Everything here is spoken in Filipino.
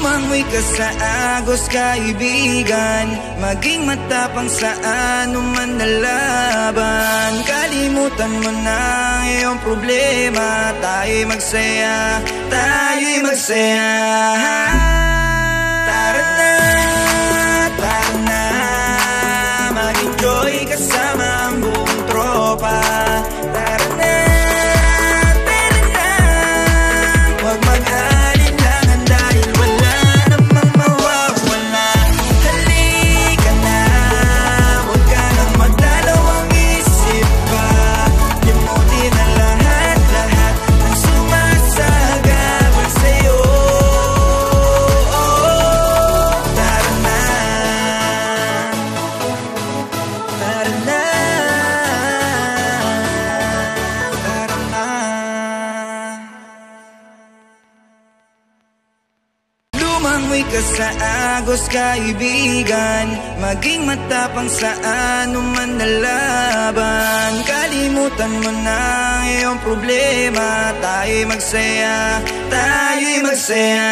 Lumangoy ka sa agos, kaibigan, maging matapang sa anuman na laban. Kalimutan mo na ang iyong problema, tayo'y magsaya, tayo'y magsaya. Tara na, tara na, mag-enjoy kasama ang buong tropa. Tara na, tara na, huwag mag-alinlangan dahil wala namang mawawala. Halika na, huwag ka nang magdalawang isip pa. Limutin ang lahat-lahat ng sumasagabal sa'yo. Tara na, tara na, tara na. Lumangoy ka sa agos, kaibigan, maging matapang sa anuman na laban. Kalimutan mo na ang iyong problema, tayo'y magsaya, tayo'y magsaya.